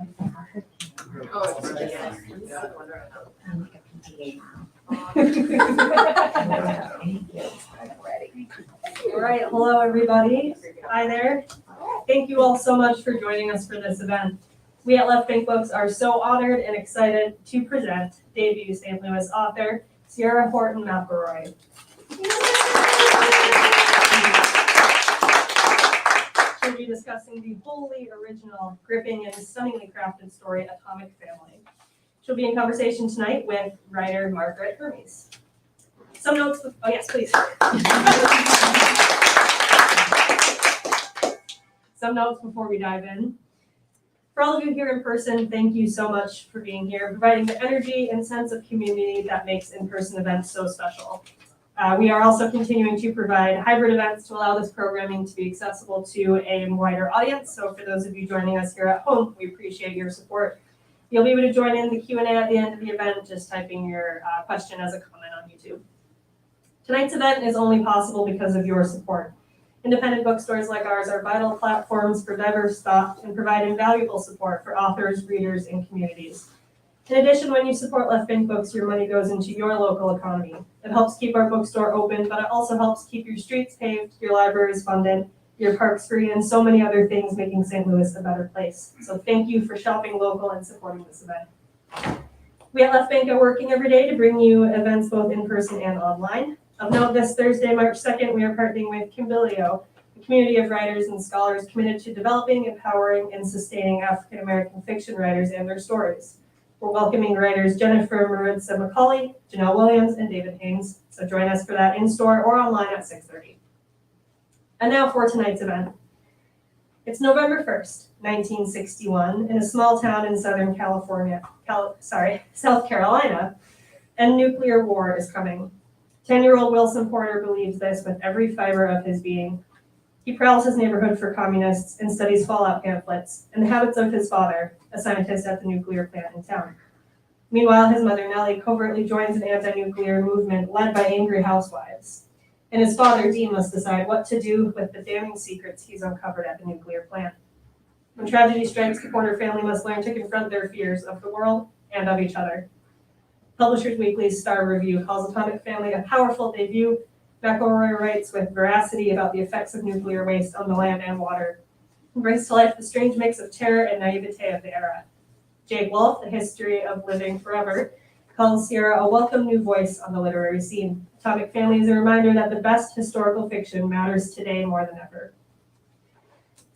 All right, hello everybody. Hi there. Thank you all so much for joining us for this event. We at Left Bank Books are so honored and excited to present debut St. Louis author Ciera Horton McElroy. She'll be discussing the wholly original, gripping, and stunningly crafted story Atomic Family. She'll be in conversation tonight with writer Margaret Hermes. Some notes, oh yes, please. Some notes before we dive in. For all of you here in person, thank you so much for being here, providing the energy and sense of community that makes in-person events so special. We are also continuing to provide hybrid events to allow this programming to be accessible to a wider audience. So for those of you joining us here at home, we appreciate your support. You'll be able to join in the Q&A at the end of the event, just typing your question as a comment on YouTube. Tonight's event is only possible because of your support. Independent bookstores like ours are vital platforms for diverse thought and provide invaluable support for authors, readers, and communities. In addition, when you support Left Bank Books, your money goes into your local economy. It helps keep our bookstore open, but it also helps keep your streets paved, your libraries funded, your parks free, and so many other things, making St. Louis a better place. So thank you for shopping local and supporting this event. We at Left Bank are working every day to bring you events both in person and online. Of note, this Thursday, March 2nd, we are partnering with Kimbilio, a community of writers and scholars committed to developing, empowering, and sustaining African American fiction writers and their stories. We're welcoming writers Jennifer Maritza McCauley, Janelle Williams, and David Haynes. So join us for that in-store or online at 6:30. And now for tonight's event. It's November 1st, 1961, in a small town in Southern South Carolina, and nuclear war is coming. 10-year-old Wilson Porter believes this with every fiber of his being. He prowls his neighborhood for communists and studies fallout pamphlets and the habits of his father, a scientist at the nuclear plant in town. Meanwhile, his mother, Nellie, covertly joins an anti-nuclear movement led by angry housewives. And his father, Dean, must decide what to do with the damning secrets he's uncovered at the nuclear plant. When tragedy strikes, the Porter family must learn to confront their fears of the world and of each other. Publishers Weekly's Star Review calls Atomic Family a powerful debut. McElroy writes with veracity about the effects of nuclear waste on the land and water, and brings to life the strange mix of terror and naivete of the era. Jake Wolfe, The History of Living Forever, calls Ciera a welcome new voice on the literary scene. Atomic Family is a reminder that the best historical fiction matters today more than ever.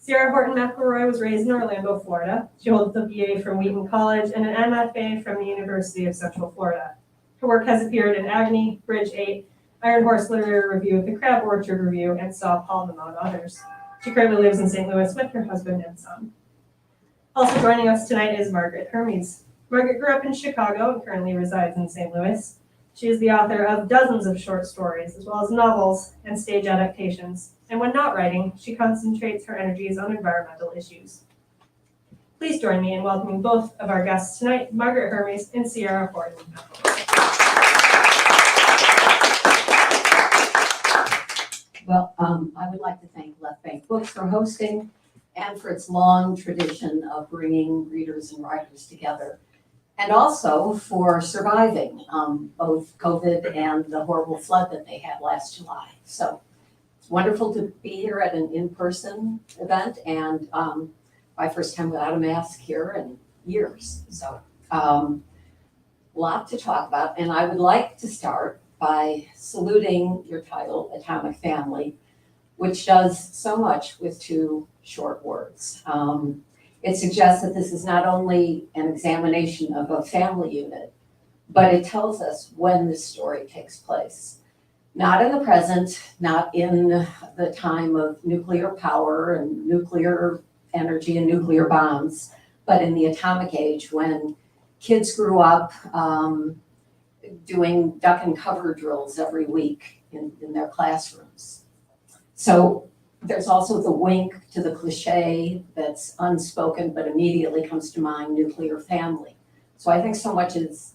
Ciera Horton McElroy was raised in Orlando, Florida. She holds a BA from Wheaton College and an MFA from the University of Central Florida. Her work has appeared in AGNI, Bridge 8, Iron Horse Literary Review, The Crab Orchard Review, and Saw Palm, among others. She currently lives in St. Louis with her husband and son. Also joining us tonight is Margaret Hermes. Margaret grew up in Chicago and currently resides in St. Louis. She is the author of dozens of short stories, as well as novels and stage adaptations. And when not writing, she concentrates her energies on environmental issues. Please join me in welcoming both of our guests tonight, Margaret Hermes and Ciera Horton McElroy. Well, I would like to thank Left Bank Books for hosting and for its long tradition of bringing readers and writers together, and also for surviving both COVID and the horrible flood that they had last July. So it's wonderful to be here at an in-person event, and my first time without a mask here in years. So a lot to talk about, and I would like to start by saluting your title, Atomic Family, which does so much with two short words. It suggests that this is not only an examination of a family unit, but it tells us when this story takes place. Not in the present, not in the time of nuclear power and nuclear energy and nuclear bombs, but in the atomic age when kids grew up doing duck and cover drills every week in their classrooms. So there's also the wink to the cliche that's unspoken but immediately comes to mind, nuclear family. So I think so much is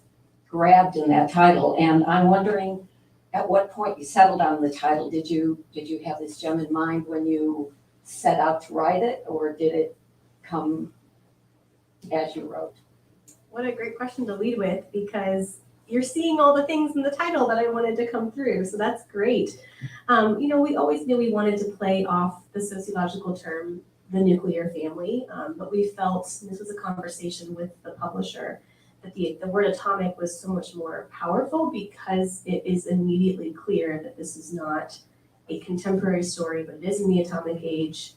grabbed in that title, and I'm wondering at what point you settled on the title. Did you have this gem in mind when you set out to write it, or did it come as you wrote? What a great question to lead with, because you're seeing all the things in the title that I wanted to come through, so that's great. We always knew we wanted to play off the sociological term, the nuclear family, but we felt, and this was a conversation with the publisher, that the word atomic was so much more powerful because it is immediately clear that this is not a contemporary story, but it is in the atomic age.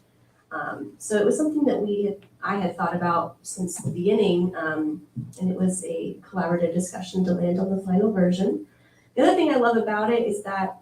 So it was something that I had thought about since the beginning, and it was a collaborative discussion to land on the final version. The other thing I love about it is that,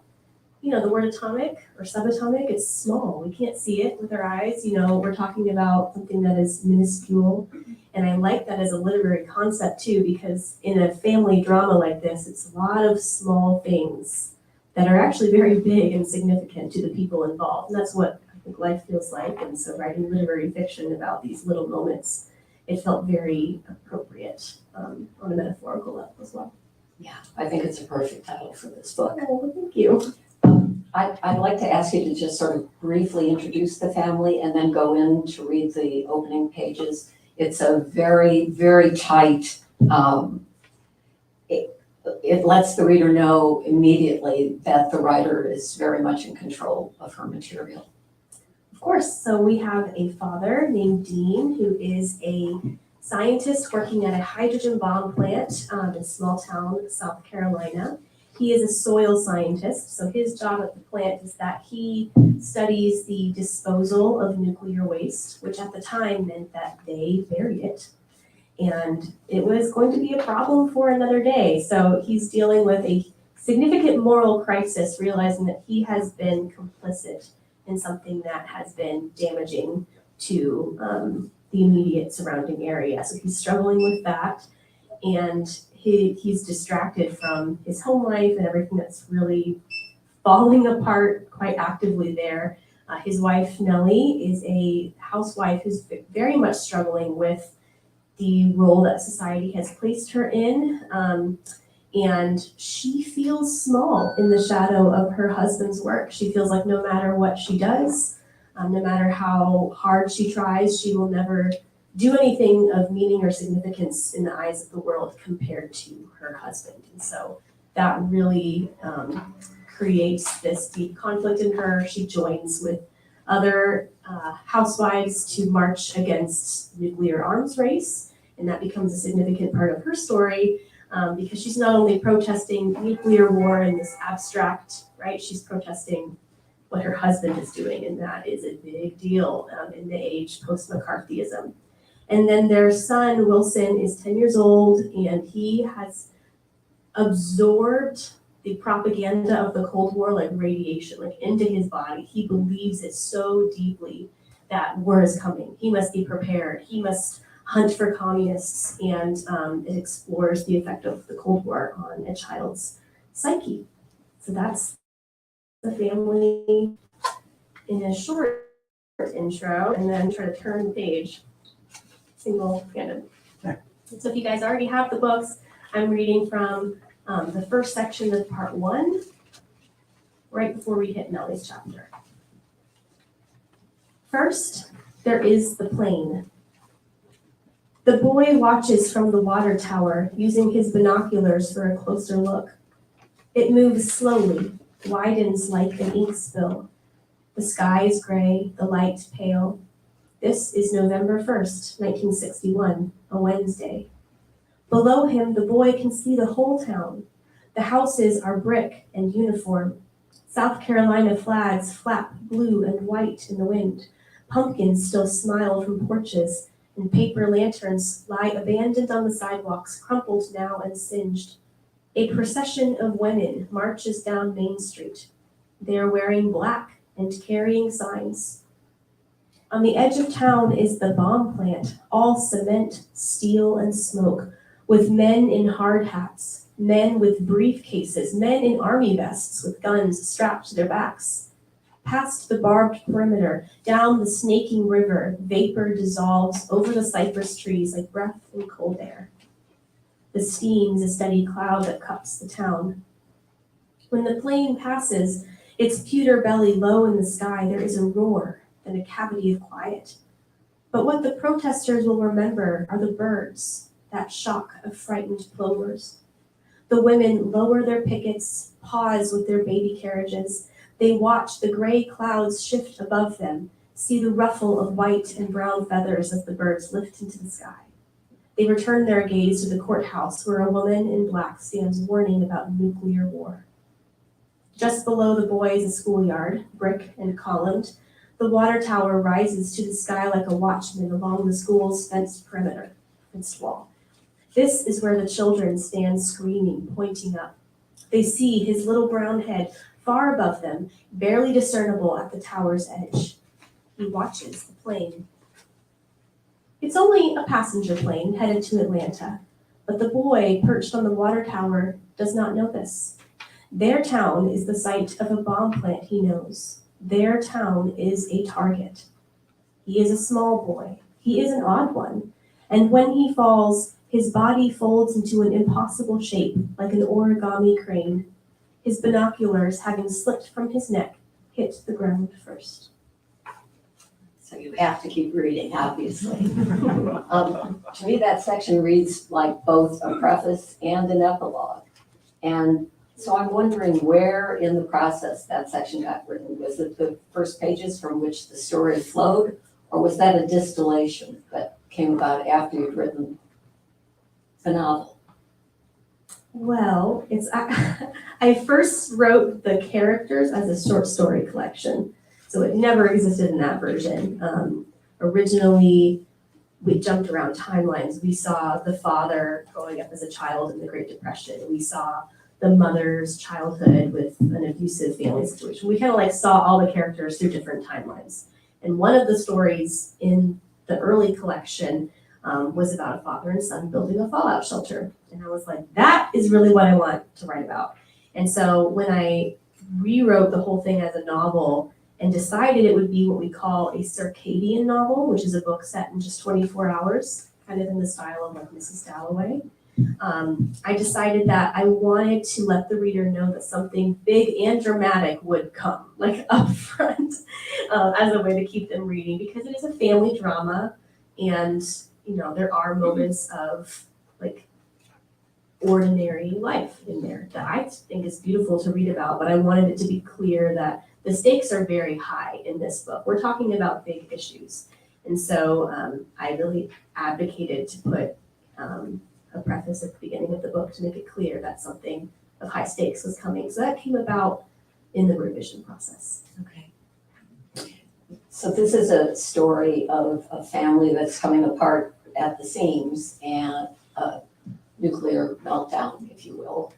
the word atomic or subatomic, it's small. We can't see it with our eyes. We're talking about something that is minuscule. And I like that as a literary concept too, because in a family drama like this, it's a lot of small things that are actually very big and significant to the people involved. And that's what I think life feels like. And so writing literary fiction about these little moments, it felt very appropriate on a metaphorical level as well. Yeah, I think it's a perfect title for this book. Oh, thank you. I'd like to ask you to just sort of briefly introduce the family and then go in to read the opening pages. It's a very, very tight, it lets the reader know immediately that the writer is very much in control of her material. Of course. So we have a father named Dean, who is a scientist working at a hydrogen bomb plant in small town, South Carolina. He is a soil scientist, so his job at the plant is that he studies the disposal of nuclear waste, which at the time meant that they buried it. And it was going to be a problem for another day. So he's dealing with a significant moral crisis, realizing that he has been complicit in something that has been damaging to the immediate surrounding area. So he's struggling with that. And he's distracted from his home life and everything that's really falling apart quite actively there. His wife, Nellie, is a housewife who's very much struggling with the role that society has placed her in. And she feels small in the shadow of her husband's work. She feels like no matter what she does, no matter how hard she tries, she will never do anything of meaning or significance in the eyes of the world compared to her husband. And so that really creates this deep conflict in her. She joins with other housewives to march against nuclear arms race, and that becomes a significant part of her story because she's not only protesting nuclear war in this abstract, right? She's protesting what her husband is doing, and that is a big deal in the age post-McCarthyism. And then their son, Wilson, is 10 years old, and he has absorbed the propaganda of the Cold War like radiation, like into his body. He believes it so deeply that war is coming. He must be prepared. He must hunt for communists, and it explores the effect of the Cold War on a child's psyche. So that's the family in a short intro, and then try to turn the page. Single-handed. So if you guys already have the books, I'm reading from the first section of part 1, right before we hit Nellie's chapter. First, there is the plane. The boy watches from the water tower, using his binoculars for a closer look. It moves slowly, widens like an ink spill. The sky is gray, the light pale. This is November 1st, 1961, a Wednesday. Below him, the boy can see the whole town. The houses are brick and uniform. South Carolina flags flap blue and white in the wind. Pumpkins still smile from porches, and paper lanterns lie abandoned on the sidewalks, crumpled now and singed. A procession of women marches down Main Street. They are wearing black and carrying signs. On the edge of town is the bomb plant, all cement, steel, and smoke, with men in hard hats, men with briefcases, men in army vests with guns strapped to their backs. Past the barbed perimeter, down the snaking river, vapor dissolves over the cypress trees like breath in cold air. The steam's a steady cloud that cups the town. When the plane passes, its pewter belly low in the sky, there is a roar and a cavity of quiet. But what the protesters will remember are the birds, that shock of frightened plovers. The women lower their pickets, pause with their baby carriages. They watch the gray clouds shift above them, see the ruffle of white and brown feathers as the birds lift into the sky. They return their gaze to the courthouse where a woman in black stands warning about nuclear war. Just below the boys, a schoolyard, brick and columned. The water tower rises to the sky like a watchman along the school's fenced perimeter, fenced wall. This is where the children stand screaming, pointing up. They see his little brown head far above them, barely discernible at the tower's edge. He watches the plane. It's only a passenger plane headed to Atlanta, but the boy perched on the water tower does not know this. Their town is the site of a bomb plant he knows. Their town is a target. He is a small boy. He is an odd one. And when he falls, his body folds into an impossible shape, like an origami crane. His binoculars, having slipped from his neck, hit the ground first. So you have to keep reading, obviously. To me, that section reads like both a preface and an epilogue. And so I'm wondering where in the process that section got written. Was it the first pages from which the story flowed, or was that a distillation that came about after you'd written the novel? Well, I first wrote the characters as a short story collection, so it never existed in that version. Originally, we jumped around timelines. We saw the father growing up as a child in the Great Depression. We saw the mother's childhood with an abusive family situation. We kind of like saw all the characters through different timelines. And one of the stories in the early collection was about a father and son building a fallout shelter. And I was like, that is really what I want to write about. And so when I rewrote the whole thing as a novel and decided it would be what we call a circadian novel, which is a book set in just 24 hours, kind of in the style of like Mrs. Dalloway, I decided that I wanted to let the reader know that something big and dramatic would come, like up front, as a way to keep them reading, because it is a family drama, and you know there are moments of like ordinary life in there that I think is beautiful to read about, but I wanted it to be clear that the stakes are very high in this book. We're talking about big issues, and so I really advocated to put a preface at the beginning of the book to make it clear that something of high stakes was coming. So that came about in the revision process. Okay. So this is a story of a family that's coming apart at the seams and a nuclear meltdown, if you will.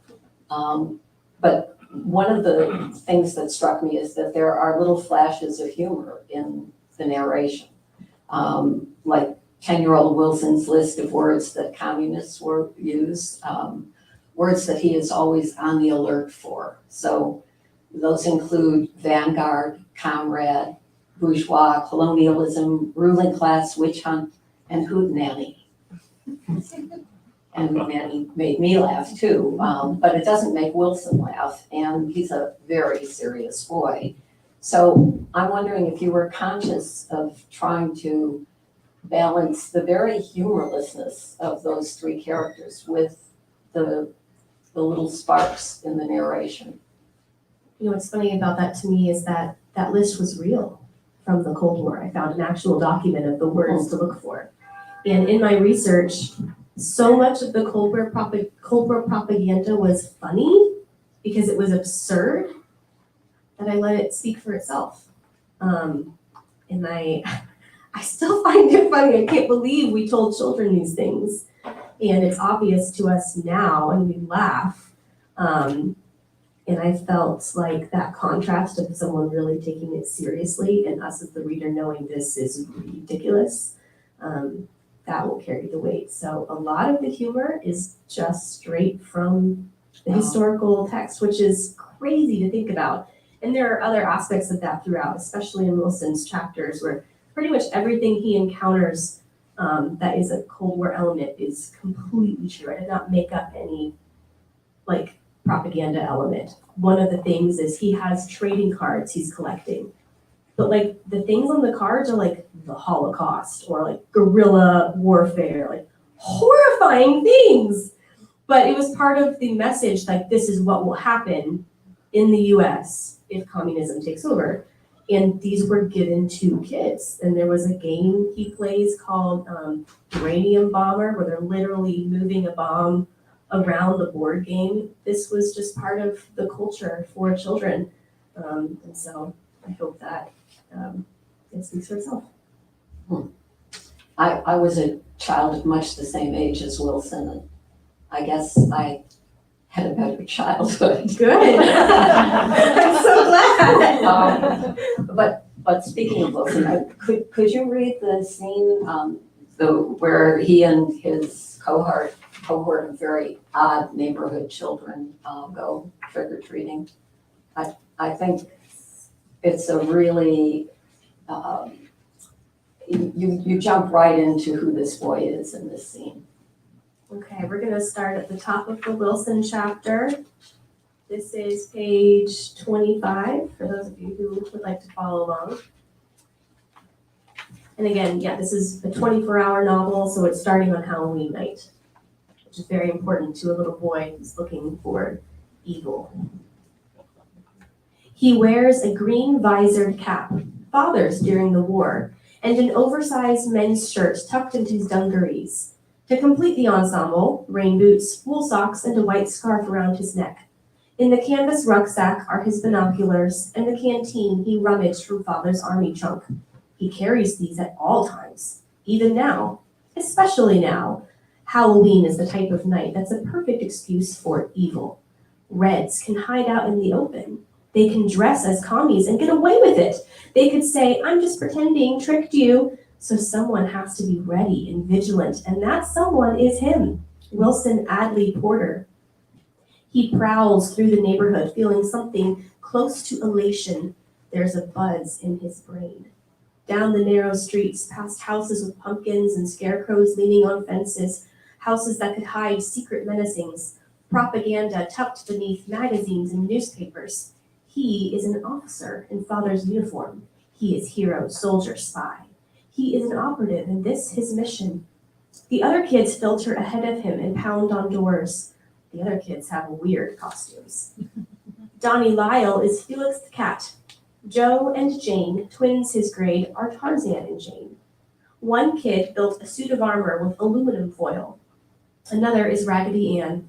But one of the things that struck me is that there are little flashes of humor in the narration, like 10-year-old Wilson's list of words that communists use, words that he is always on the alert for. So those include vanguard, comrade, bourgeois, colonialism, ruling class, witch hunt, and hootenanny. And hootenanny made me laugh too, but it doesn't make Wilson laugh, and he's a very serious boy. So I'm wondering if you were conscious of trying to balance the very humorlessness of those three characters with the little sparks in the narration. You know, what's funny about that to me is that that list was real from the Cold War. I found an actual document of the words to look for. And in my research, so much of the Cold War propaganda was funny because it was absurd that I let it speak for itself. And I still find it funny. I can't believe we told children these things. And it's obvious to us now, and we laugh. And I felt like that contrast of someone really taking it seriously and us as the reader knowing this is ridiculous, that will carry the weight. So a lot of the humor is just straight from the historical text, which is crazy to think about. And there are other aspects of that throughout, especially in Wilson's chapters, where pretty much everything he encounters that is a Cold War element is completely true. I did not make up any like propaganda element. One of the things is he has trading cards he's collecting. but like the things on the cards are like the Holocaust or like guerrilla warfare, like horrifying things. But it was part of the message, like this is what will happen in the US if communism takes over. And these were given to kids. And there was a game he plays called Uranium Bomber, where they're literally moving a bomb around the board game. This was just part of the culture for children. And so I hope that it speaks for itself. I was a child of much the same age as Wilson, and I guess I had a better childhood. Good. I'm so glad. But speaking of Wilson, could you read the scene where he and his cohort of very odd neighborhood children go trick or treating? I think it's a really you jump right into who this boy is in this scene. Okay, we're gonna start at the top of the Wilson chapter. This is page 25, for those of you who would like to follow along. And again, yeah, this is a 24-hour novel, so it's starting on Halloween night, which is very important to a little boy who's looking for evil. He wears a green visored cap, father's during the war, and an oversized men's shirt tucked into his dungarees. To complete the ensemble, rain boots, wool socks, and a white scarf around his neck. In the canvas rucksack are his binoculars and the canteen he rummaged from father's army trunk. He carries these at all times, even now, especially now. Halloween is the type of night that's a perfect excuse for evil. Reds can hide out in the open. They can dress as commies and get away with it. They could say, I'm just pretending, tricked you. So someone has to be ready and vigilant, and that someone is him, Wilson Adley Porter. He prowls through the neighborhood, feeling something close to elation. There's a buzz in his brain. Down the narrow streets, past houses with pumpkins and scarecrows leaning on fences, houses that could hide secret menacings, propaganda tucked beneath magazines and newspapers. He is an officer in father's uniform. He is hero, soldier, spy. He is an operative, and this his mission. The other kids filter ahead of him and pound on doors. The other kids have weird costumes. Donnie Lyle is Felix the cat. Joe and Jane, twins his grade, are Tarzan and Jane. One kid built a suit of armor with aluminum foil. Another is Raggedy Ann.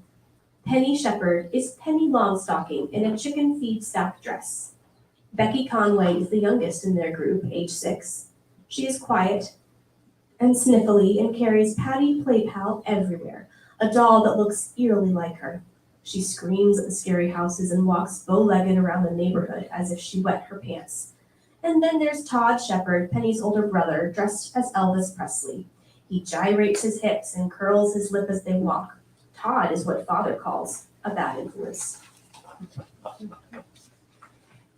Penny Shepherd is Penny Longstocking in a chicken feed stack dress. Becky Conway is the youngest in their group, age 6. She is quiet and sniffly and carries Patty Play Pal everywhere, a doll that looks eerily like her. She screams at the scary houses and walks bow-legged around the neighborhood as if she wet her pants. And then there's Todd Shepherd, Penny's older brother, dressed as Elvis Presley. He gyrates his hips and curls his lip as they walk. Todd is what father calls a bad influence.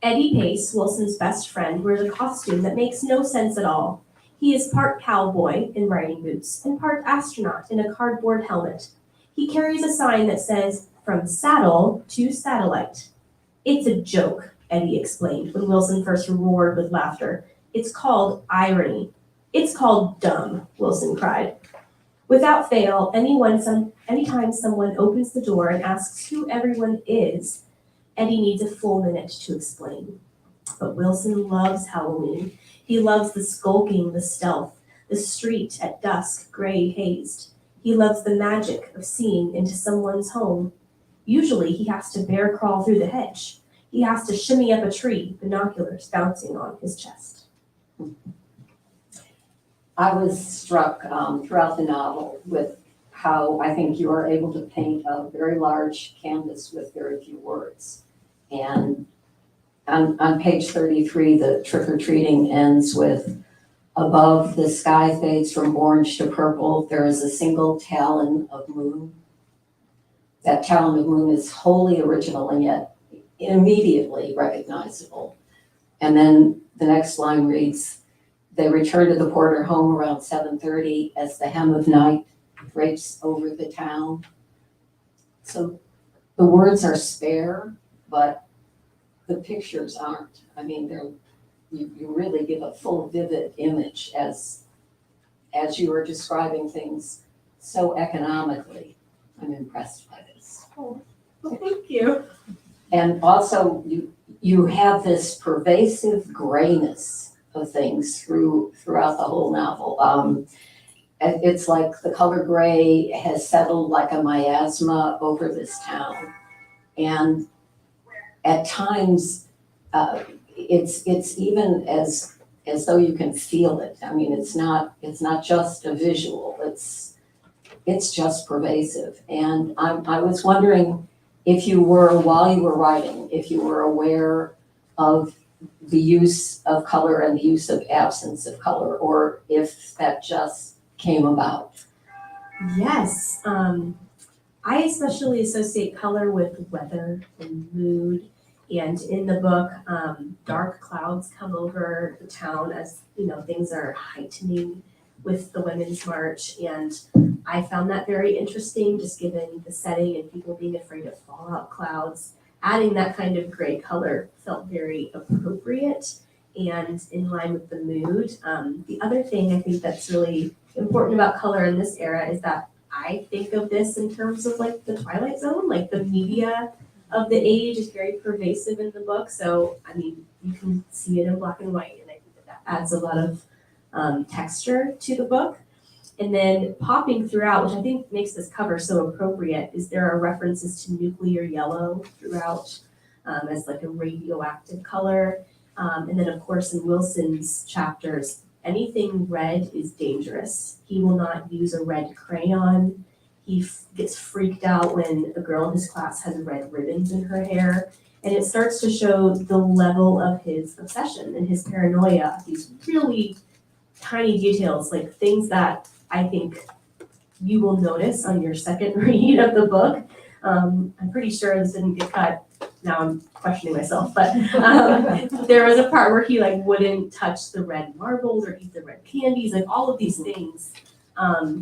Eddie Pace, Wilson's best friend, wears a costume that makes no sense at all. He is part cowboy in riding boots and part astronaut in a cardboard helmet. He carries a sign that says, "From saddle to satellite." It's a joke, Eddie explained when Wilson first roared with laughter. It's called irony. It's called dumb, Wilson cried. Without fail, anytime someone opens the door and asks who everyone is, Eddie needs a full minute to explain. But Wilson loves Halloween. He loves the skulking, the stealth, the street at dusk, gray hazed. He loves the magic of seeing into someone's home. Usually he has to bear crawl through the hedge. He has to shimmy up a tree, binoculars bouncing on his chest. I was struck throughout the novel with how I think you are able to paint a very large canvas with very few words. And on page 33, the trick-or-treating ends with, above the sky fades from orange to purple, there is a single talon of moon. That talon of moon is wholly original and yet immediately recognizable. And then the next line reads, they return to the Porter home around 7:30 as the hem of night drapes over the town. So the words are spare, but the pictures aren't. I mean, they're you really give a full vivid image as you are describing things so economically. I'm impressed by this. Well, thank you. And also you have this pervasive grayness of things throughout the whole novel. And it's like the color gray has settled like a miasma over this town. And at times, it's even as though you can feel it. I mean, it's not just a visual, it's just pervasive. And I was wondering if you were, while you were writing, if you were aware of the use of color and the use of absence of color, or if that just came about. Yes. I especially associate color with weather and mood. And in the book, dark clouds come over the town as, things are heightening with the Women's March. And I found that very interesting, just given the setting and people being afraid of fallout clouds. Adding that kind of gray color felt very appropriate and in line with the mood. The other thing I think that's really important about color in this era is that I think of this in terms of like the Twilight Zone, like the media of the age is very pervasive in the book. So, I mean, you can see it in black and white, and I think that adds a lot of texture to the book. And then popping throughout, which I think makes this cover so appropriate, is there are references to nuclear yellow throughout as like a radioactive color. And then, of course, in Wilson's chapters, anything red is dangerous. He will not use a red crayon. He gets freaked out when a girl in his class has red ribbons in her hair. And it starts to show the level of his obsession and his paranoia. These really tiny details, like things that I think you will notice on your second read of the book. I'm pretty sure this didn't get cut. Now I'm questioning myself, but there was a part where he like wouldn't touch the red marbles or eat the red candies, like all of these things.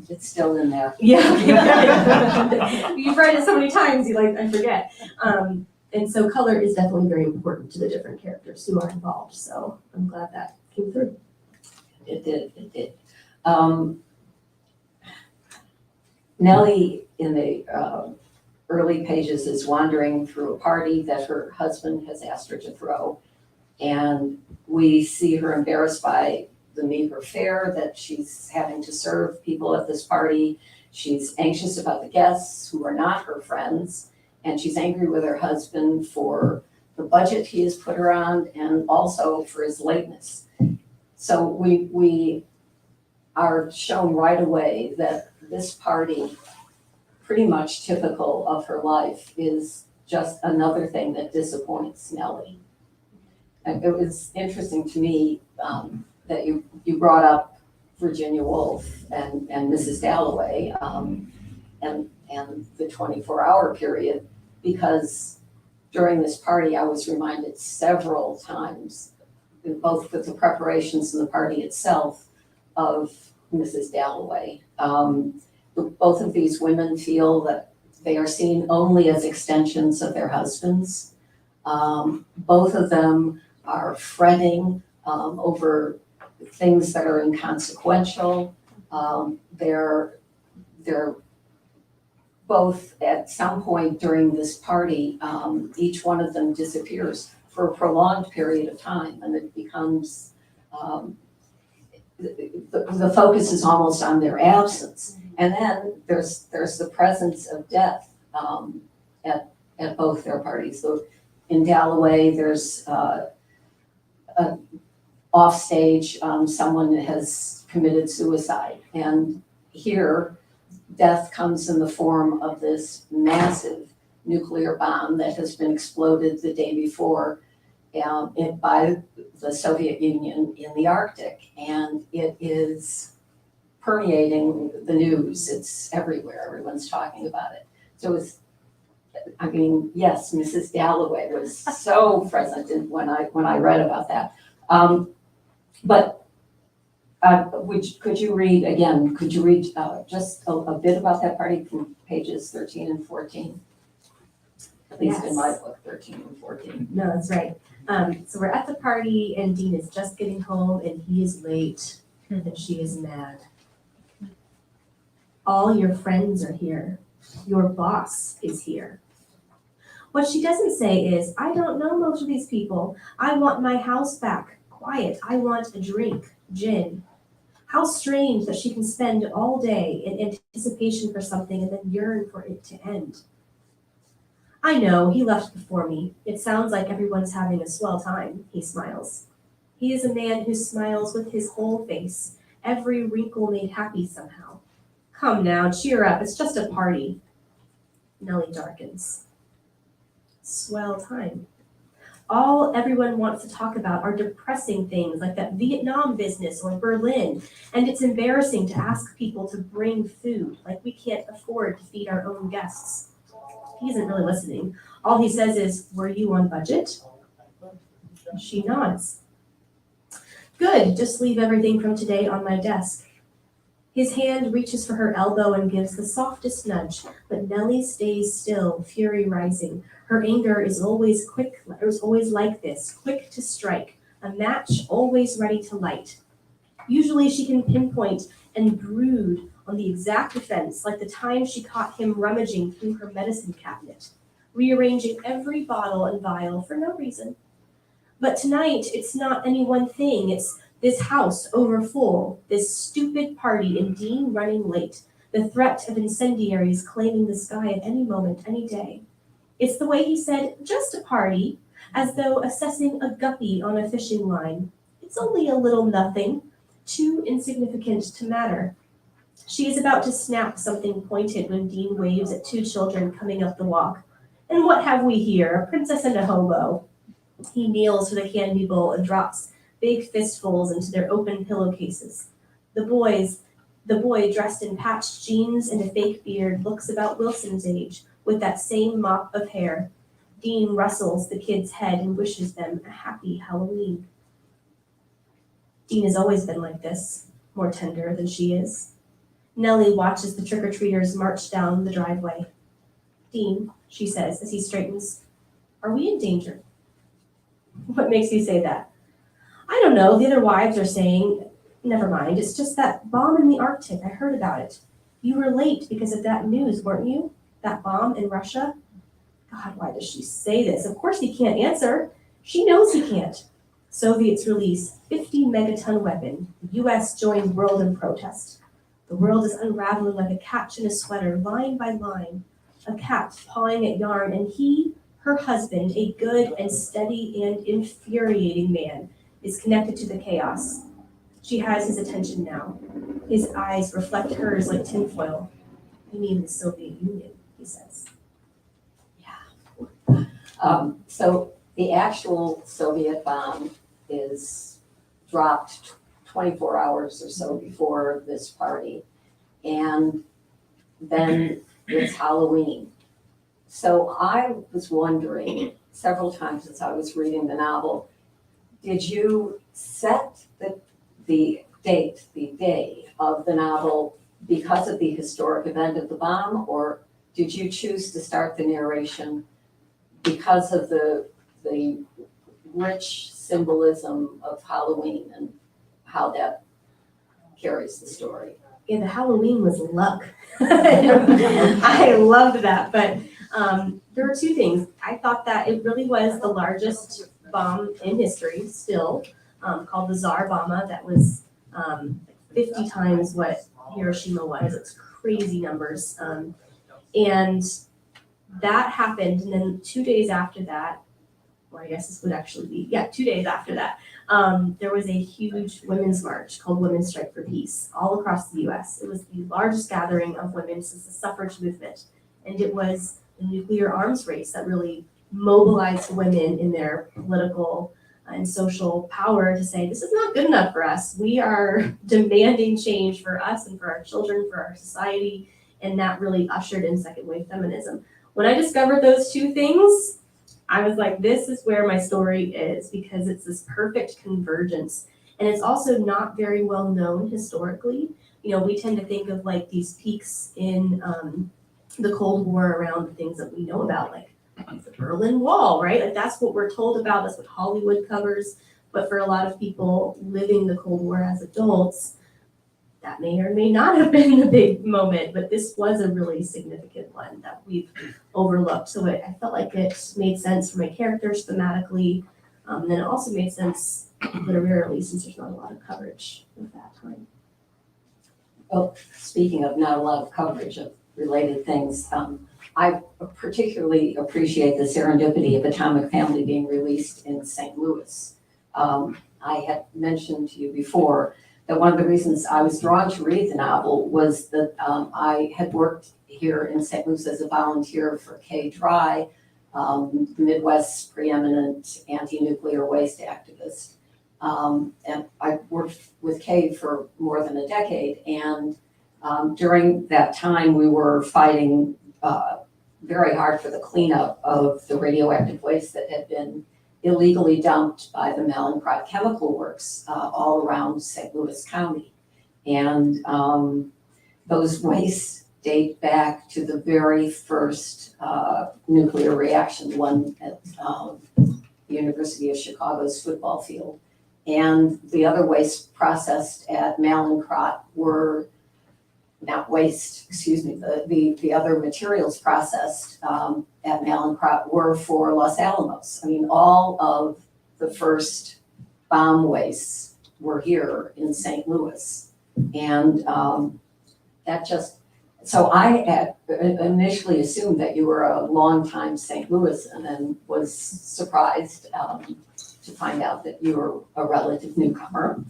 It's still in there. Yeah, you've read it so many times, I forget. And so color is definitely very important to the different characters who are involved. So I'm glad that came through. It did. Nellie in the early pages is wandering through a party that her husband has asked her to throw. And we see her embarrassed by the meager fare that she's having to serve people at this party. She's anxious about the guests who are not her friends. And she's angry with her husband for the budget he has put her on and also for his lateness. So we are shown right away that this party, pretty much typical of her life, is just another thing that disappoints Nellie. And it was interesting to me that you brought up Virginia Woolf and Mrs. Dalloway and the 24-hour period, because during this party I was reminded several times, both with the preparations and the party itself, of Mrs. Dalloway. Both of these women feel that they are seen only as extensions of their husbands. Both of them are fretting over things that are inconsequential. They're both at some point during this party, each one of them disappears for a prolonged period of time, and it becomes the focus is almost on their absence. And then there's the presence of death at both their parties. So in Dalloway, there's off stage, someone has committed suicide. And here, death comes in the form of this massive nuclear bomb that has been exploded the day before by the Soviet Union in the Arctic. And it is permeating the news. It's everywhere. Everyone's talking about it. So yes, Mrs. Dalloway was so present when I read about that. But could you read just a bit about that party from pages 13 and 14? At least in my Yes. book, 13 and 14. No, that's right. So we're at the party and Dean is just getting home and he is late and she is mad. All your friends are here. Your boss is here. What she doesn't say is, I don't know most of these people. I want my house back. Quiet. I want a drink. Gin. How strange that she can spend all day in anticipation for something and then yearn for it to end. I know, he left before me. It sounds like everyone's having a swell time, he smiles. He is a man who smiles with his whole face, every wrinkle made happy somehow. Come now, cheer up, it's just a party. Nellie darkens. Swell time. All everyone wants to talk about are depressing things like that Vietnam business or Berlin, and it's embarrassing to ask people to bring food, like we can't afford to feed our own guests. He isn't really listening. All he says is, were you on budget? She nods. Good, just leave everything from today on my desk. His hand reaches for her elbow and gives the softest nudge, but Nellie stays still, fury rising. Her anger is always like this, quick to strike, a match always ready to light. Usually she can pinpoint and brood on the exact offense, like the time she caught him rummaging through her medicine cabinet, rearranging every bottle and vial for no reason. But tonight, it's not any one thing. It's this house overfull, this stupid party and Dean running late, the threat of incendiaries claiming the sky at any moment, any day. It's the way he said, just a party, as though assessing a guppy on a fishing line. It's only a little nothing, too insignificant to matter. She is about to snap something pointed when Dean waves at two children coming up the walk. And what have we here? A princess and a hobo. He kneels for the candy bowl and drops big fistfuls into their open pillowcases. The boy dressed in patched jeans and a fake beard looks about Wilson's age, with that same mop of hair. Dean rustles the kid's head and wishes them a happy Halloween. Dean has always been like this, more tender than she is. Nellie watches the trick-or-treaters march down the driveway. Dean, she says as he straightens, are we in danger? What makes you say that? I don't know, the other wives are saying, never mind, it's just that bomb in the Arctic, I heard about it. You were late because of that news, weren't you? That bomb in Russia? God, why does she say this? Of course he can't answer. She knows he can't. Soviets release 50 megaton weapon. The US joins world in protest. The world is unraveling like a catch in a sweater, line by line. A cat pawing at yarn, and he, her husband, a good and steady and infuriating man, is connected to the chaos. She has his attention now. His eyes reflect hers like tinfoil. You mean the Soviet Union, he says. So the actual Soviet bomb is dropped 24 hours or so before this party. And then it's Halloween. So I was wondering several times as I was reading the novel, did you set the date, the day of the novel because of the historic event of the bomb, or did you choose to start the narration because of the rich symbolism of Halloween and how that carries the story? Yeah, the Halloween was luck. I loved that, but there were two things. I thought that it really was the largest bomb in history still, called the Tsar Bomba, that was 50 times what Hiroshima was. It's crazy numbers. And that happened, and then 2 days after that, or I guess this would actually be, 2 days after that, there was a huge women's march called Women's Strike for Peace all across the US. It was the largest gathering of women since the suffrage movement. And it was the nuclear arms race that really mobilized women in their political and social power to say, this is not good enough for us. We are demanding change for us and for our children, for our society. And that really ushered in second wave feminism. When I discovered those two things, I was like, this is where my story is, because it's this perfect convergence. And it's also not very well known historically. You know, we tend to think of like these peaks in the Cold War around the things that we know about, like the Berlin Wall, right? Like that's what we're told about, that's what Hollywood covers. But for a lot of people living the Cold War as adults, that may or may not have been the big moment, but this was a really significant one that we've overlooked. So I felt like it made sense for my characters thematically. And then it also made sense literarily since there's not a lot of coverage of that time. Well, speaking of not a lot of coverage of related things, I particularly appreciate the serendipity of Atomic Family being released in St. Louis. I had mentioned to you before that one of the reasons I was drawn to read the novel was that I had worked here in St. Louis as a volunteer for K-Dry, the Midwest's preeminent anti-nuclear waste activist. And I worked with Kay for more than a decade, and during that time we were fighting very hard for the cleanup of the radioactive waste that had been illegally dumped by the Mallinckrodt Chemical Works all around St. Louis County. And those wastes date back to the very first nuclear reaction, one at the University of Chicago's football field. And the other waste processed at Mallinckrodt were not waste, excuse me, the other materials processed at Mallinckrodt were for Los Alamos. I mean, all of the first bomb wastes were here in St. Louis. And that just, so I had initially assumed that you were a longtime St. Louis and then was surprised to find out that you were a relative newcomer.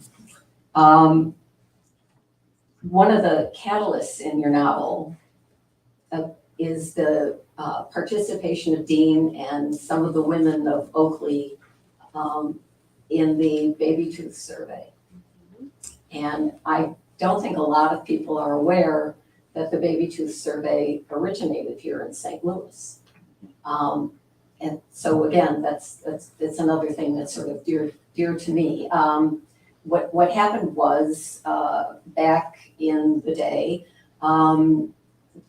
One of the catalysts in your novel is the participation of Dean and some of the women of Oakley in the baby tooth survey. And I don't think a lot of people are aware that the baby tooth survey originated here in St. Louis. And so again, that's another thing that's sort of dear to me. What happened was back in the day,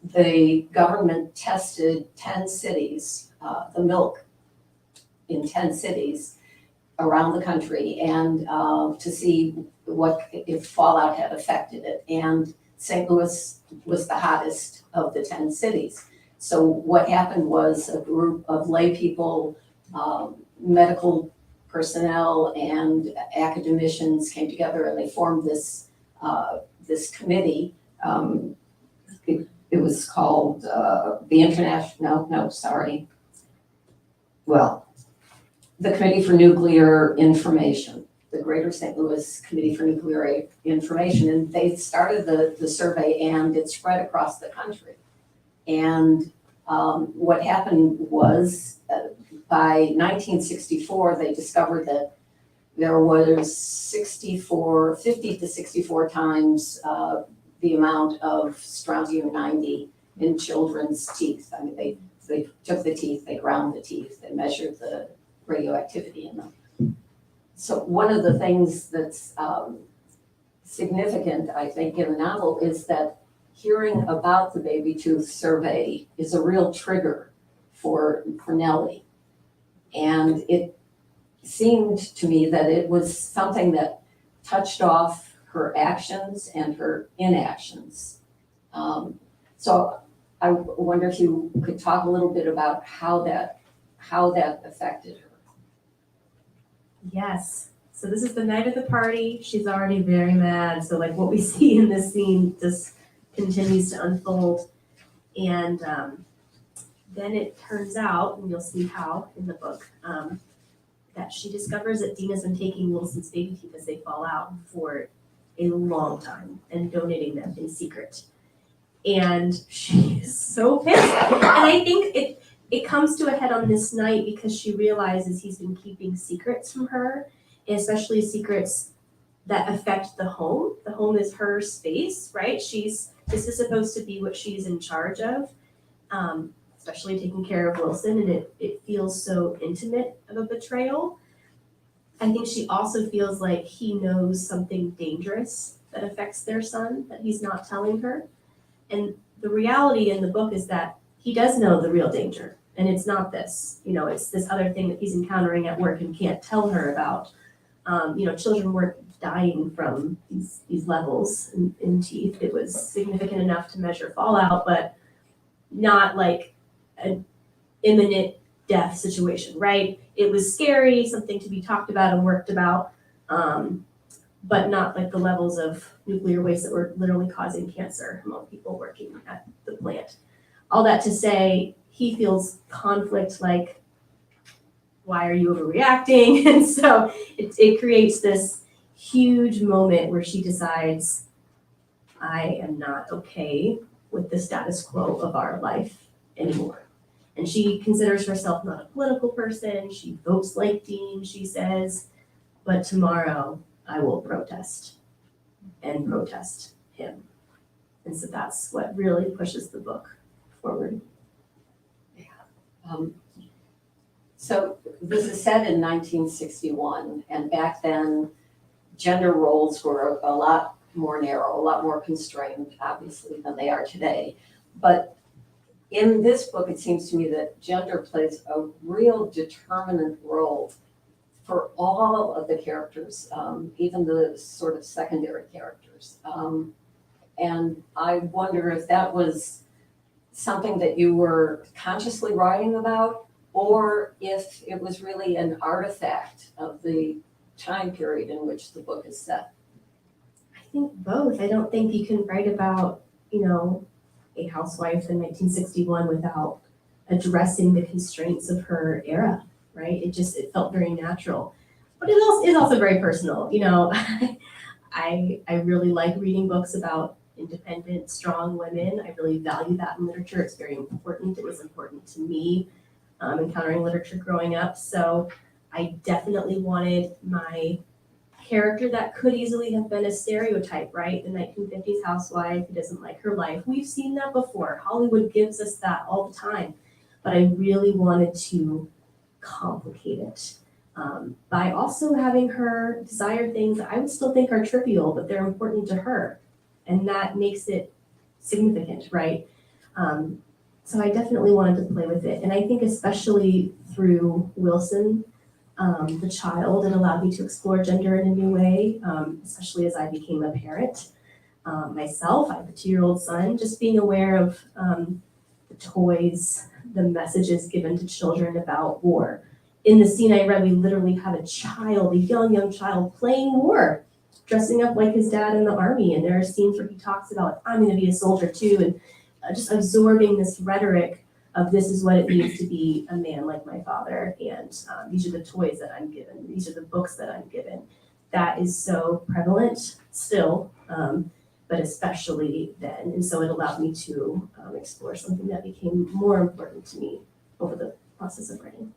the government tested 10 cities, the milk in 10 cities around the country, and to see if fallout had affected it. And St. Louis was the hottest of the 10 cities. So what happened was a group of lay people, medical personnel and academicians came together and they formed this committee. It was called the Committee for Nuclear Information, the Greater St. Louis Committee for Nuclear Information. And they started the survey and it spread across the country. And what happened was by 1964, they discovered that there was 50 to 64 times the amount of strontium-90 in children's teeth. I mean, they took the teeth, they ground the teeth, they measured the radioactivity in them. So one of the things that's significant, I think, in the novel is that hearing about the baby tooth survey is a real trigger for Nellie. And it seemed to me that it was something that touched off her actions and her inactions. So I wonder if you could talk a little bit about how that affected her. Yes. So this is the night of the party. She's already very mad. So like what we see in this scene just continues to unfold. And then it turns out, and you'll see how in the book, that she discovers that Dean has been taking Wilson's baby teeth as they fall out for a long time and donating them in secret. And she is so pissed. And I think it comes to a head on this night because she realizes he's been keeping secrets from her, and especially secrets that affect the home. The home is her space, right? This is supposed to be what she's in charge of, especially taking care of Wilson, and it feels so intimate of a betrayal. I think she also feels like he knows something dangerous that affects their son that he's not telling her. And the reality in the book is that he does know the real danger. And it's not this, it's this other thing that he's encountering at work and can't tell her about. Children weren't dying from these levels in teeth. It was significant enough to measure fallout, but not like an imminent death situation, right? It was scary, something to be talked about and worked about, but not like the levels of nuclear waste that were literally causing cancer among people working at the plant. All that to say, he feels conflict, like, why are you overreacting? And so it creates this huge moment where she decides, I am not okay with the status quo of our life anymore. And she considers herself not a political person. She votes like Dean, she says, but tomorrow I will protest and protest him. And so that's what really pushes the book forward. So this is set in 1961, and back then, gender roles were a lot more narrow, a lot more constrained, obviously, than they are today. But in this book, it seems to me that gender plays a real determinant role for all of the characters, even the sort of secondary characters. And I wonder if that was something that you were consciously writing about, or if it was really an artifact of the time period in which the book is set. I think both. I don't think you can write about, a housewife in 1961 without addressing the constraints of her era, right? It felt very natural. But it also is also very personal. I really like reading books about independent, strong women. I really value that in literature. It's very important. It was important to me encountering literature growing up. So I definitely wanted my character that could easily have been a stereotype, right? The 1950s housewife who doesn't like her life. We've seen that before. Hollywood gives us that all the time. But I really wanted to complicate it by also having her desire things that I would still think are trivial, but they're important to her. And that makes it significant, right? So I definitely wanted to play with it. And I think especially through Wilson, the child, it allowed me to explore gender in a new way, especially as I became a parent myself. I have a 2-year-old son, just being aware of the toys, the messages given to children about war. In the scene I read, we literally have a child, a young child playing war, dressing up like his dad in the army. And there are scenes where he talks about, I'm gonna be a soldier too, and just absorbing this rhetoric of this is what it means to be a man like my father, and these are the toys that I'm given, these are the books that I'm given. That is so prevalent still, but especially then. And so it allowed me to explore something that became more important to me over the process of writing.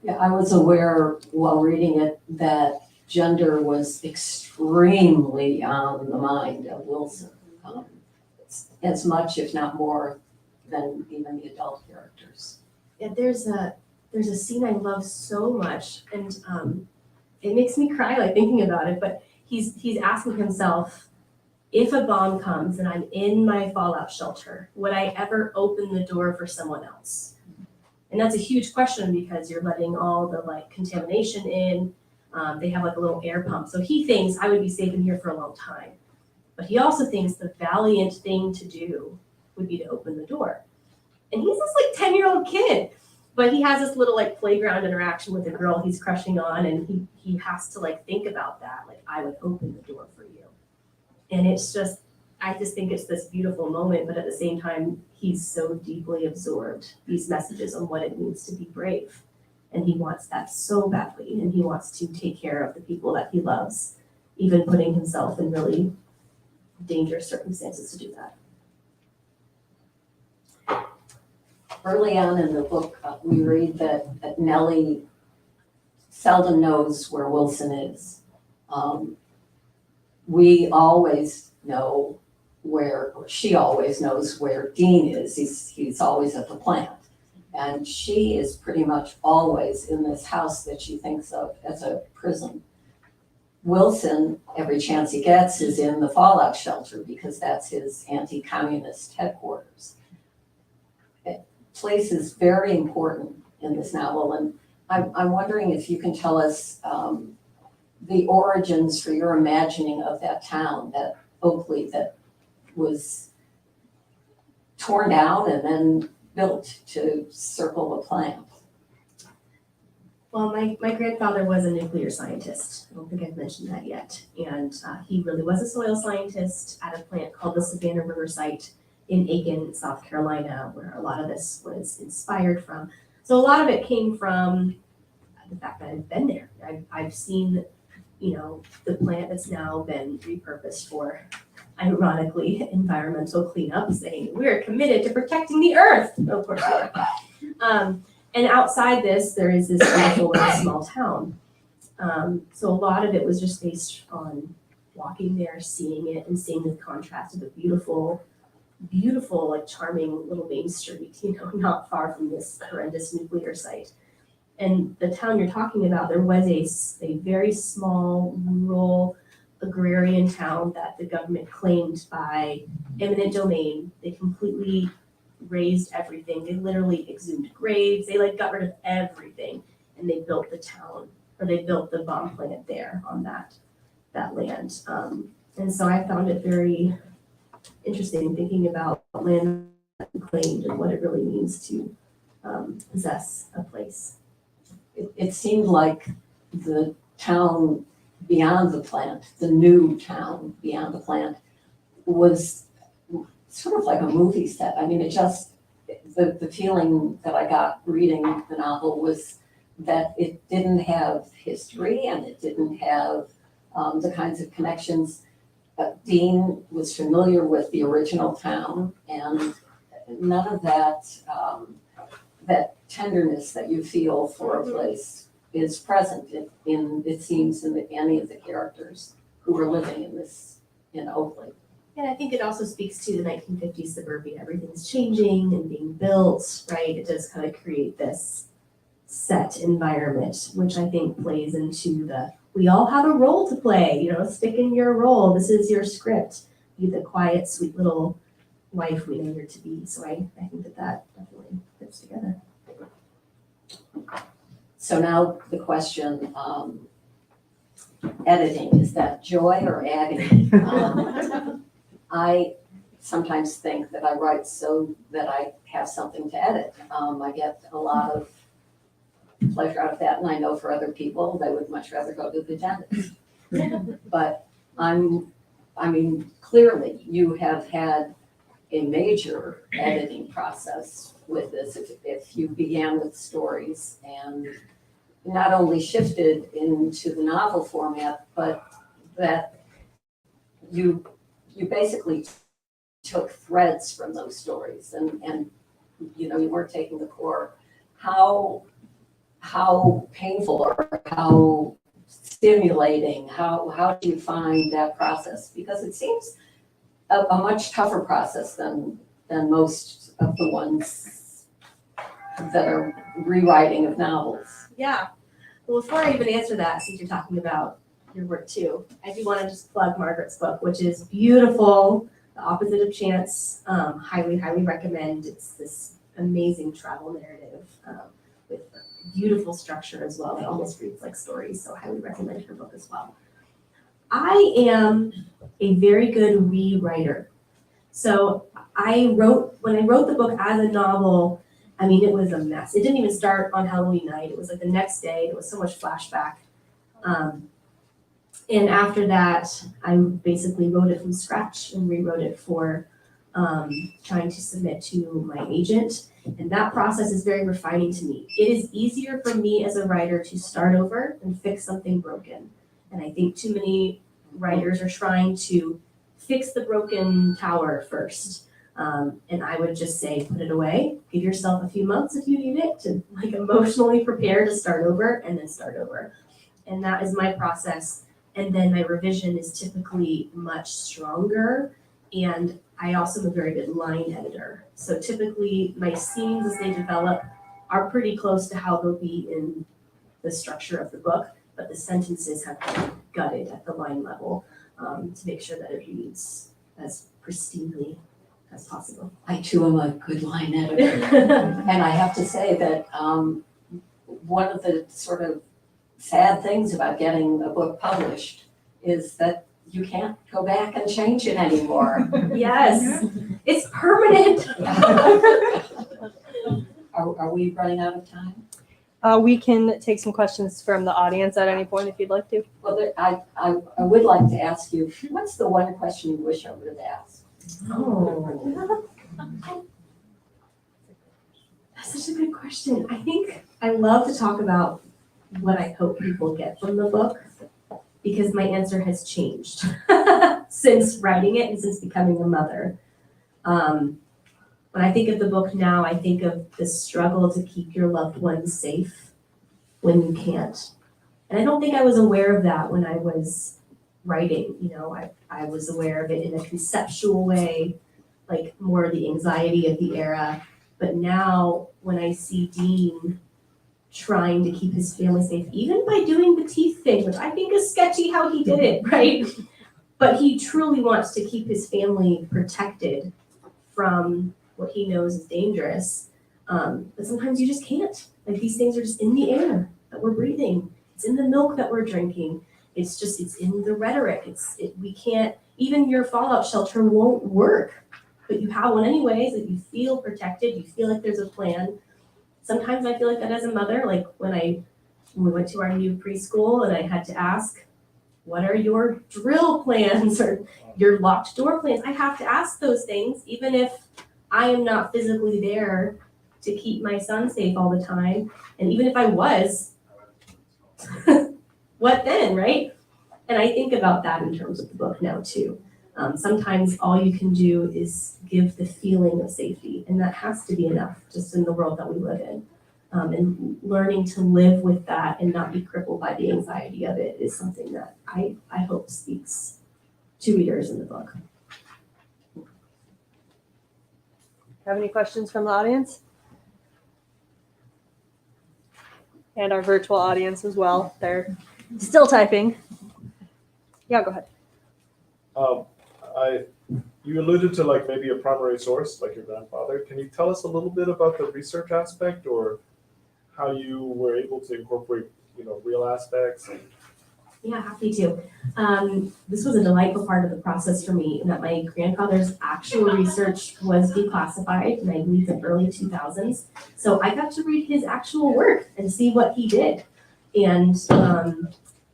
Yeah, I was aware while reading it that gender was extremely on the mind of Wilson. As much, if not more, than even the adult characters. Yeah, there's a scene I love so much, and it makes me cry like thinking about it. But he's asking himself, if a bomb comes and I'm in my fallout shelter, would I ever open the door for someone else? And that's a huge question because you're letting all the contamination in. They have a little air pump, so he thinks I would be safe in here for a long time. But he also thinks the valiant thing to do would be to open the door. And he's this 10-year-old kid, but he has this little playground interaction with a girl he's crushing on, and he has to think about that, I would open the door for you. And I just think it's this beautiful moment, but at the same time, he's so deeply absorbed these messages on what it means to be brave. And he wants that so badly, and he wants to take care of the people that he loves, even putting himself in really dangerous circumstances to do that. Early on in the book, we read that Nellie seldom knows where Wilson is. We always know she always knows where Dean is. He's always at the plant. And she is pretty much always in this house that she thinks of as a prison. Wilson, every chance he gets, is in the fallout shelter because that's his anti-communist headquarters. place is very important in this novel, and I'm wondering if you can tell us the origins for your imagining of that town, that Oakley, that was torn down and then built to circle the plant. Well, my grandfather was a nuclear scientist. I don't think I've mentioned that yet. And he really was a soil scientist at a plant called the Savannah River Site in Aiken, South Carolina, where a lot of this was inspired from. So a lot of it came from the fact that I've been there. I've seen, the plant that's now been repurposed for, ironically, environmental cleanup, saying we're committed to protecting the earth. Of course we are. And outside this, there is this beautiful little small town. So a lot of it was just based on walking there, seeing it, and seeing the contrast of the beautiful, like charming little main street, not far from this horrendous nuclear site. And the town you're talking about, there was a very small rural agrarian town that the government claimed by eminent domain. They completely raised everything. They literally exhumed graves. They got rid of everything, and they built the town, or they built the bomb plant there on that land. And so I found it very interesting thinking about land claimed and what it really means to possess a place. It seemed like the town beyond the plant, the new town beyond the plant, was sort of like a movie set. I mean, the feeling that I got reading the novel was that it didn't have history and it didn't have the kinds of connections. Dean was familiar with the original town, and none of that tenderness that you feel for a place is present it seems in any of the characters who were living in Oakley. And I think it also speaks to the 1950s suburbia. Everything's changing and being built, right? It does kind of create this set environment, which I think plays into we all have a role to play, stick in your role. This is your script. Be the quiet, sweet little wife we know you're to be. So I think that definitely fits together. So now the question, editing, is that joy or agony? I sometimes think that I write so that I have something to edit. I get a lot of pleasure out of that, and I know for other people, they would much rather go to the dentist. But clearly you have had a major editing process with this. If you began with stories and not only shifted into the novel format, but that you basically took threads from those stories and you weren't taking the core. How painful or how stimulating, how do you find that process? Because it seems a much tougher process than most of the ones that are rewriting of novels. Yeah. Well, before I even answer that, since you're talking about your work too, I do want to just plug Margaret's book, which is beautiful, The Opposite of Chance. Highly, highly recommend. It's this amazing travel narrative with beautiful structure as well. It almost reads like stories, so I highly recommend her book as well. I am a very good rewriter. So when I wrote the book as a novel, it was a mess. It didn't even start on Halloween night. It was like the next day. There was so much flashback. And after that, I basically wrote it from scratch and rewrote it for trying to submit to my agent. And that process is very refining to me. It is easier for me as a writer to start over and fix something broken. And I think too many writers are trying to fix the broken tower first. And I would just say, put it away, give yourself a few months if you need it to emotionally prepare to start over and then start over. And that is my process. And then my revision is typically much stronger. And I also am a very good line editor. So typically my scenes as they develop are pretty close to how they'll be in the structure of the book, but the sentences have been gutted at the line level to make sure that it reads as pristinely as possible. I too am a good line editor. And I have to say that one of the sort of sad things about getting a book published is that you can't go back and change it anymore. Yes, it's permanent. Are we running out of time? We can take some questions from the audience at any point if you'd like to. Well, I would like to ask you, what's the one question you wish I would have asked? Oh. That's such a good question. I think I love to talk about what I hope people get from the book because my answer has changed since writing it and since becoming a mother. When I think of the book now, I think of the struggle to keep your loved ones safe when you can't. And I don't think I was aware of that when I was writing. You know, I was aware of it in a conceptual way, like more the anxiety of the era. But now when I see Dean trying to keep his family safe, even by doing the teeth thing, which I think is sketchy how he did it, right? But he truly wants to keep his family protected from what he knows is dangerous. But sometimes you just can't. Like these things are just in the air that we're breathing. It's in the milk that we're drinking. It's in the rhetoric. We can't, even your fallout shelter won't work, but you have one anyways, that you feel protected, you feel like there's a plan. Sometimes I feel like that as a mother, like when we went to our new preschool and I had to ask, what are your drill plans or your locked door plans? I have to ask those things, even if I am not physically there to keep my son safe all the time. And even if I was, what then, right? And I think about that in terms of the book now too. Sometimes all you can do is give the feeling of safety, and that has to be enough just in the world that we live in. And learning to live with that and not be crippled by the anxiety of it is something that I hope speaks to readers in the book. Have any questions from the audience? And our virtual audience as well. They're still typing. Yeah, go ahead. You alluded to like maybe a primary source, like your grandfather. Can you tell us a little bit about the research aspect or how you were able to incorporate, real aspects? Yeah, happy to. This was a delightful part of the process for me in that my grandfather's actual research was declassified in, I believe, the early 2000s. So I got to read his actual work and see what he did and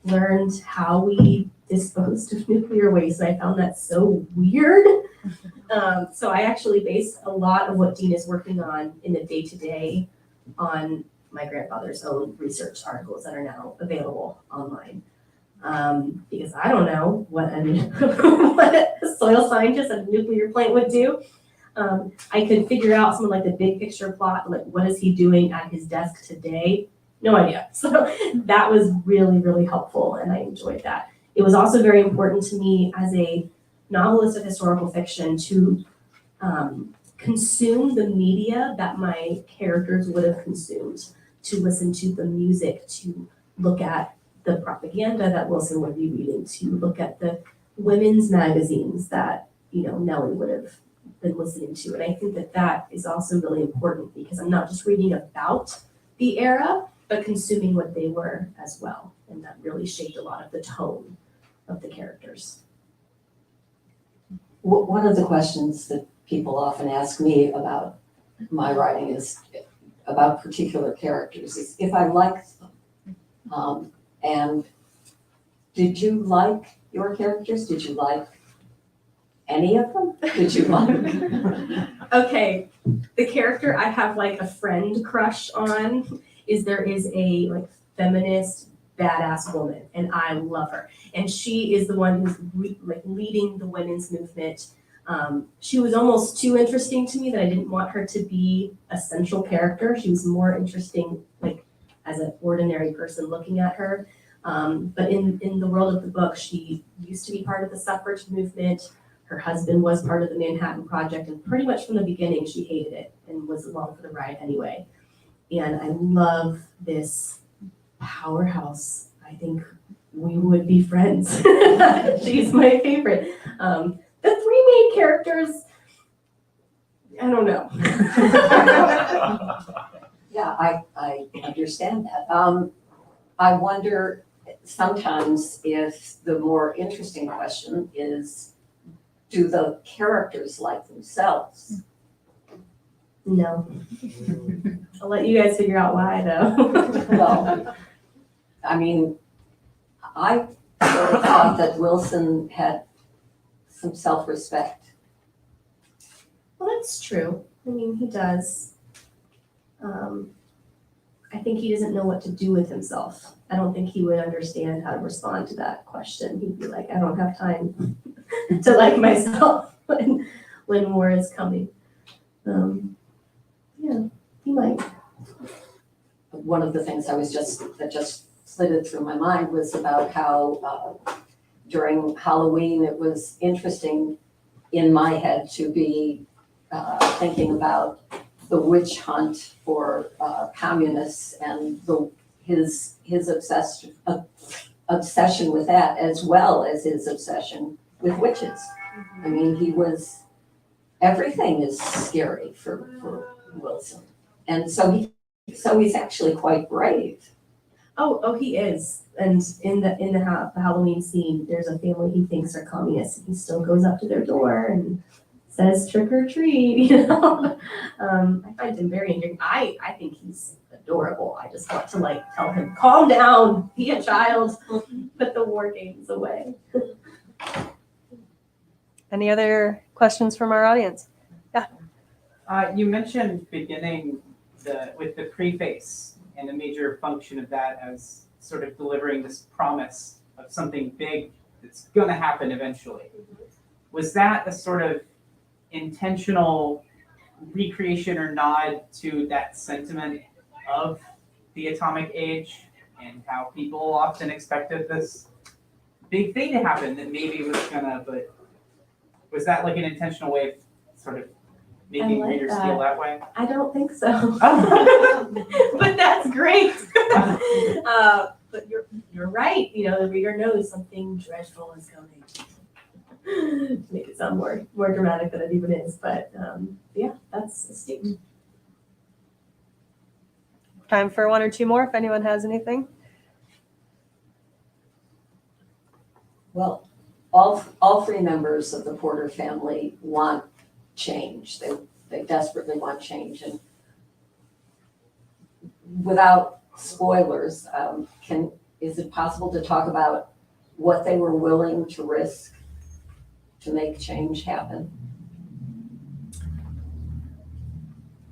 learned how we disposed of nuclear waste. And I found that so weird. So I actually based a lot of what Dean is working on in the day-to-day on my grandfather's own research articles that are now available online. Because I don't know what a soil scientist at a nuclear plant would do. I could figure out some of like the big picture plot, like what is he doing at his desk today? No idea. So that was really, really helpful and I enjoyed that. It was also very important to me as a novelist of historical fiction to consume the media that my characters would have consumed, to listen to the music, to look at the propaganda that Wilson would be reading, to look at the women's magazines that, Nellie would have been listening to. And I think that that is also really important because I'm not just reading about the era, but consuming what they were as well. And that really shaped a lot of the tone of the characters. One of the questions that people often ask me about my writing is about particular characters, is if I like them. And did you like your characters? Did you like any of them? Did you like? Okay, the character I have like a friend crush on is there is a like feminist badass woman and I love her. And she is the one who's leading the women's movement. She was almost too interesting to me that I didn't want her to be a central character. She was more interesting like as an ordinary person looking at her. But in the world of the book, she used to be part of the suffrage movement. Her husband was part of the Manhattan Project, and pretty much from the beginning, she hated it and was along for the ride anyway. And I love this powerhouse. I think we would be friends. She's my favorite. The three main characters, I don't know. Yeah, I understand that. I wonder sometimes if the more interesting question is, do the characters like themselves? No. I'll let you guys figure out why though. Well, I mean, I sort of thought that Wilson had some self-respect. Well, that's true. I mean, he does. I think he doesn't know what to do with himself. I don't think he would understand how to respond to that question. He'd be like, I don't have time to like myself when war is coming. Yeah, he might. One of the things that just flitted through my mind was about how during Halloween, it was interesting in my head to be thinking about the witch hunt for communists and his obsession with that, as well as his obsession with witches. I mean, everything is scary for Wilson. And so he's actually quite brave. Oh, he is. And in the Halloween scene, there's a family he thinks are communists, and he still goes up to their door and says trick or treat, you know. I find him very endearing. I think he's adorable. I just want to like tell him, calm down, be a child, put the war games away. Any other questions from our audience? You mentioned beginning with the preface and a major function of that as sort of delivering this promise of something big that's going to happen eventually. Was that a sort of intentional recreation or nod to that sentiment of the atomic age and how people often expected this big thing to happen that maybe was gonna, but was that like an intentional way of sort of making like readers that. feel that way? I don't think so. Oh. But that's great. But you're right. You know, the reader knows something dreadful is coming. To make it sound more dramatic than it even is. But yeah, that's a statement. Time for one or two more if anyone has anything. Well, all three members of the Porter family want change. They desperately want change. And without spoilers, is it possible to talk about what they were willing to risk to make change happen?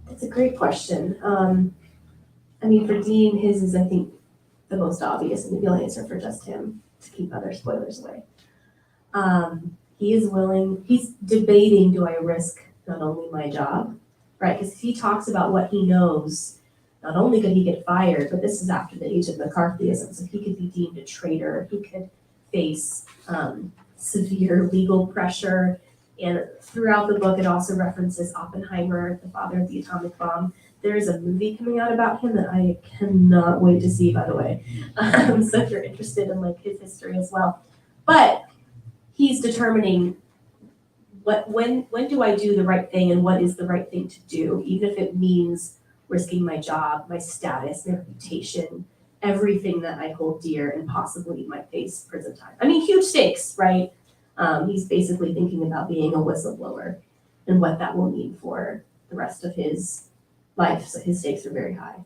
That's a great question. I mean, for Dean, his is, I think, the most obvious and the answer for just him, to keep other spoilers away. He is willing, he's debating, do I risk not only my job, right? Because if he talks about what he knows, not only could he get fired, but this is after the age of McCarthyism, so he could be deemed a traitor, he could face severe legal pressure. And throughout the book, it also references Oppenheimer, the father of the atomic bomb. There is a movie coming out about him that I cannot wait to see, by the way. So if you're interested in like his history as well. But he's determining when do I do the right thing and what is the right thing to do, even if it means risking my job, my status, my reputation, everything that I hold dear and possibly might face prison time. I mean, huge stakes, right? He's basically thinking about being a whistleblower and what that will mean for the rest of his life. So his stakes are very high.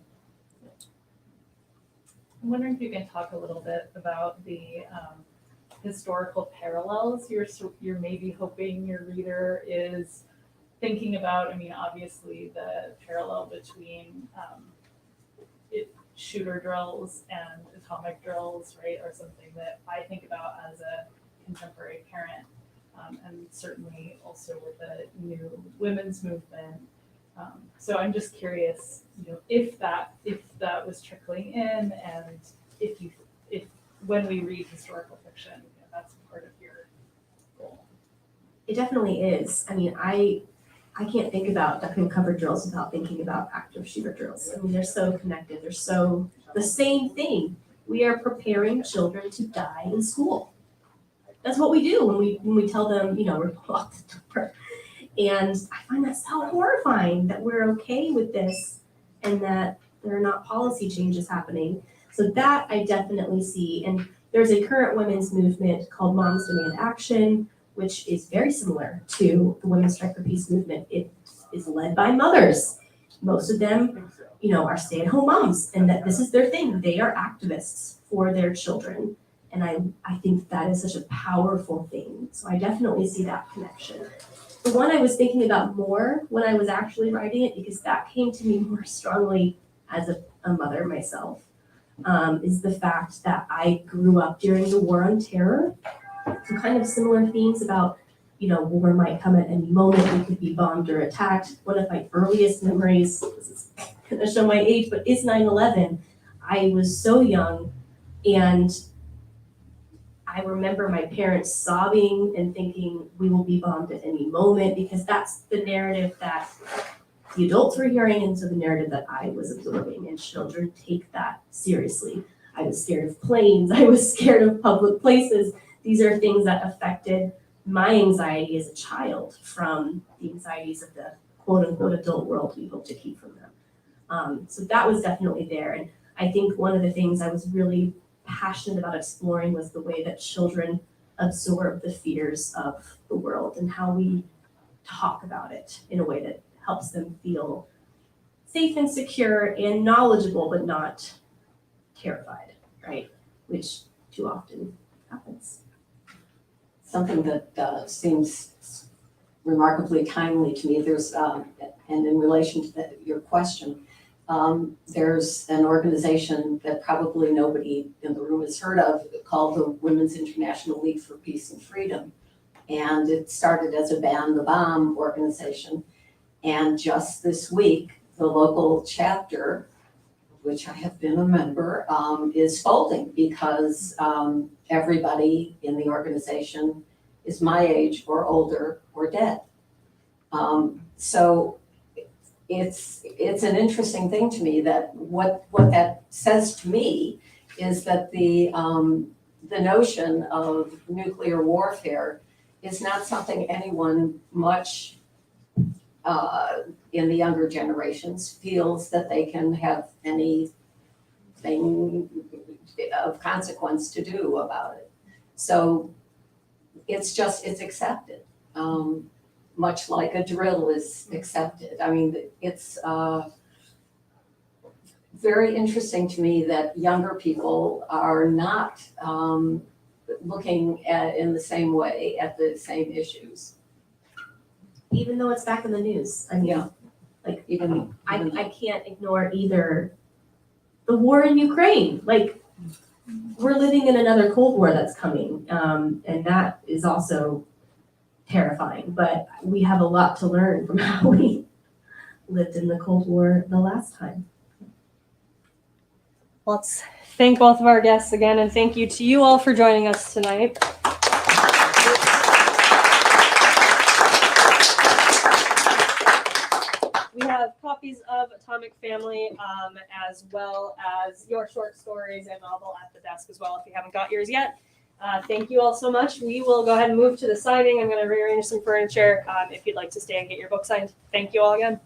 I'm wondering if you can talk a little bit about the historical parallels you're maybe hoping your reader is thinking about. I mean, obviously the parallel between shooter drills and atomic drills, right, are something that I think about as a contemporary parent, and certainly also with the new women's movement. So I'm just curious, you know, if that was trickling in, and if when we read historical fiction, you know, that's part of your goal. It definitely is. I mean, I can't think about duck and cover drills without thinking about active shooter drills. I mean, they're so connected. They're so the same thing. We are preparing children to die in school. That's what we do when we tell them, you know, we're off the door. And I find that so horrifying that we're okay with this and that there are not policy changes happening. So that I definitely see. And there's a current women's movement called Moms Demand Action, which is very similar to the Women's Strike for Peace movement. It is led by mothers. Most of them, are stay-at-home moms, and that this is their thing. They are activists for their children. And I think that is such a powerful thing. So I definitely see that connection. The one I was thinking about more when I was actually writing it, because that came to me more strongly as a mother myself, is the fact that I grew up during the War on Terror. So kind of similar themes about, war might come at any moment, we could be bombed or attacked. One of my earliest memories, this is gonna show my age, but is 9/11. I was so young, and I remember my parents sobbing and thinking we will be bombed at any moment, because that's the narrative that the adults were hearing, and so the narrative that I was absorbing, and children take that seriously. I was scared of planes, I was scared of public places. These are things that affected my anxiety as a child from the anxieties of the quote unquote adult world we hope to keep from them. So that was definitely there. And I think one of the things I was really passionate about exploring was the way that children absorb the fears of the world and how we talk about it in a way that helps them feel safe and secure and knowledgeable, but not terrified, right? Which too often happens. Something that seems remarkably timely to me, there's, and in relation to your question, there's an organization that probably nobody in the room has heard of called the Women's International League for Peace and Freedom. And it started as a Ban the Bomb organization. And just this week, the local chapter, which I have been a member, is folding because everybody in the organization is my age or older or dead. So it's an interesting thing to me that what that says to me is that the notion of nuclear warfare is not something anyone much in the younger generations feels that they can have anything of consequence to do about it. So it's accepted, much like a drill is accepted. I mean, it's very interesting to me that younger people are not looking at in the same way at the same issues. Even though it's back in the news. I mean, Yeah. like Even I can't ignore either the war in Ukraine. Like, we're living in another Cold War that's coming, and that is also terrifying. But we have a lot to learn from how we lived in the Cold War the last time. Let's thank both of our guests again, and thank you to you all for joining us tonight. We have copies of Atomic Family, as well as your short stories and novel at the desk as well, if you haven't got yours yet. Thank you all so much. We will go ahead and move to the signing. I'm going to rearrange some furniture if you'd like to stay and get your book signed. Thank you all again.